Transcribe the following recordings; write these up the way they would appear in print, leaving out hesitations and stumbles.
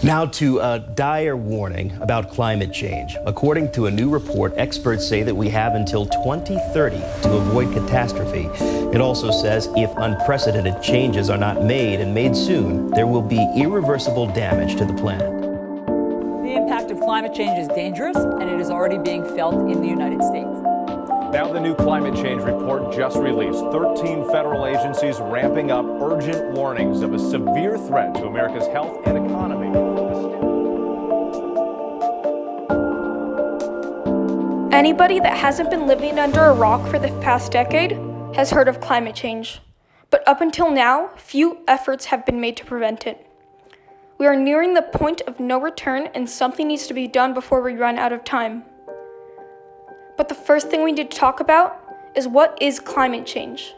Now to a dire warning about climate change. According to a new report, experts say that we have until 2030 to avoid catastrophe. It also says if unprecedented changes are not made and made soon, there will be irreversible damage to the planet. The impact of climate change is dangerous, and it is already being felt in the United States. Now the new climate change report just released. 13 federal agencies ramping up urgent warnings of a severe threat to America's health and economy. Anybody that hasn't been living under a rock for the past decade has heard of climate change. But up until now, few efforts have been made to prevent it. We are nearing the point of no return, and something needs to be done before we run out of time. But the first thing we need to talk about is what is climate change?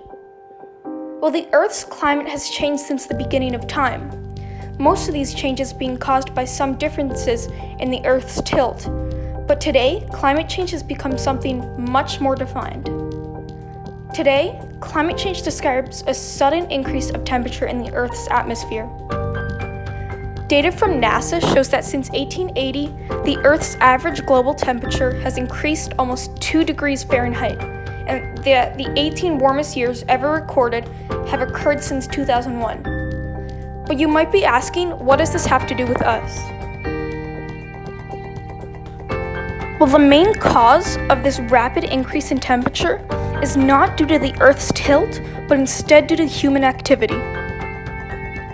Well, the Earth's climate has changed since the beginning of time. Most of these changes being caused by some differences in the Earth's tilt. But today, climate change has become something much more defined. Today, climate change describes a sudden increase of temperature in the Earth's atmosphere. Data from NASA shows that since 1880, the Earth's average global temperature has increased almost 2 degrees Fahrenheit, and that the 18 warmest years ever recorded have occurred since 2001. But you might be asking, what does this have to do with us? Well, the main cause of this rapid increase in temperature is not due to the Earth's tilt, but instead due to human activity.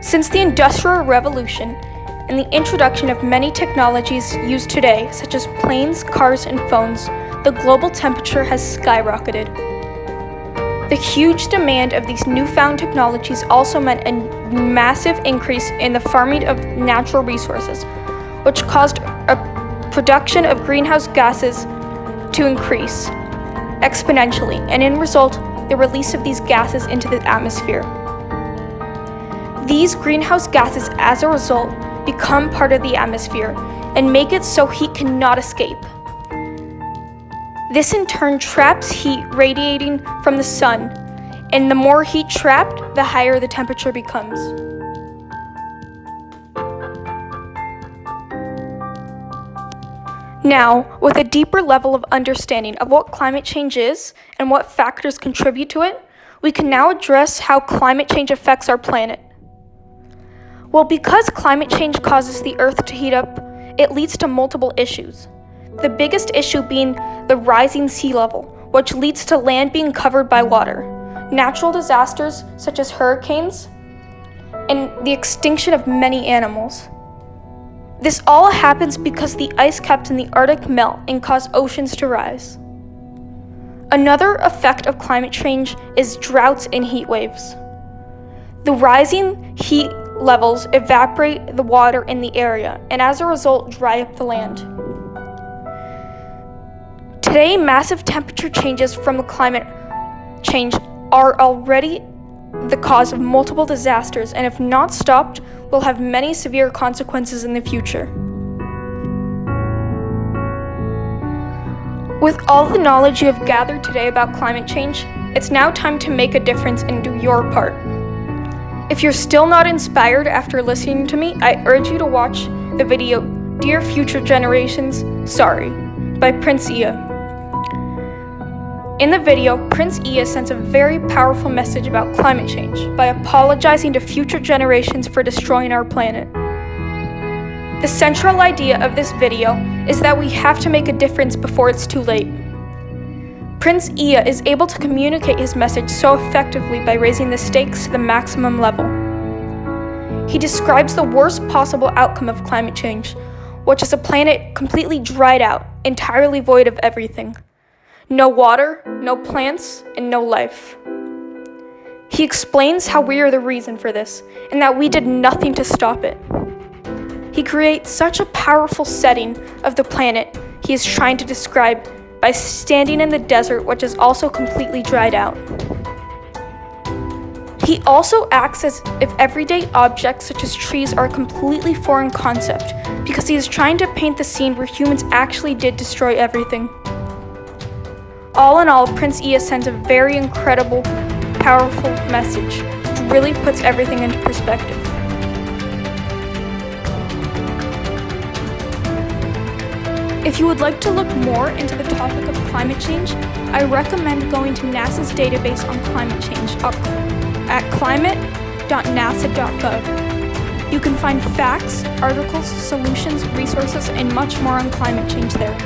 Since the Industrial Revolution and the introduction of many technologies used today, such as planes, cars, and phones, the global temperature has skyrocketed. The huge demand of these newfound technologies also meant a massive increase in the farming of natural resources, which caused a production of greenhouse gases to increase exponentially, and in result, the release of these gases into the atmosphere. These greenhouse gases, as a result, become part of the atmosphere and make it so heat cannot escape. This in turn traps heat radiating from the sun, and the more heat trapped, the higher the temperature becomes. Now, with a deeper level of understanding of what climate change is and what factors contribute to it, we can now address how climate change affects our planet. Well, because climate change causes the Earth to heat up, it leads to multiple issues. The biggest issue being the rising sea level, which leads to land being covered by water, natural disasters such as hurricanes, and the extinction of many animals. This all happens because the ice caps in the Arctic melt and cause oceans to rise. Another effect of climate change is droughts and heat waves. The rising heat levels evaporate the water in the area, and as a result, dry up the land. Today, massive temperature changes from the climate change are already the cause of multiple disasters, and if not stopped, will have many severe consequences in the future. With all the knowledge you have gathered today about climate change, it's now time to make a difference and do your part. If you're still not inspired after listening to me, I urge you to watch the video Dear Future Generations, Sorry by Prince Iya. In the video, Prince Iya sends a very powerful message about climate change by apologizing to future generations for destroying our planet. The central idea of this video is that we have to make a difference before it's too late. Prince Iya is able to communicate his message so effectively by raising the stakes to the maximum level. He describes the worst possible outcome of climate change, which is a planet completely dried out, entirely void of everything. No water, no plants, and no life. He explains how we are the reason for this, and that we did nothing to stop it. He creates such a powerful setting of the planet he is trying to describe by standing in the desert, which is also completely dried out. He also acts as if everyday objects such as trees are a completely foreign concept, because he is trying to paint the scene where humans actually did destroy everything. All in all, Prince Iya sends a very incredible, powerful message, which really puts everything into perspective. If you would like to look more into the topic of climate change, I recommend going to NASA's database on climate change at climate.nasa.gov. You can find facts, articles, solutions, resources, and much more on climate change there.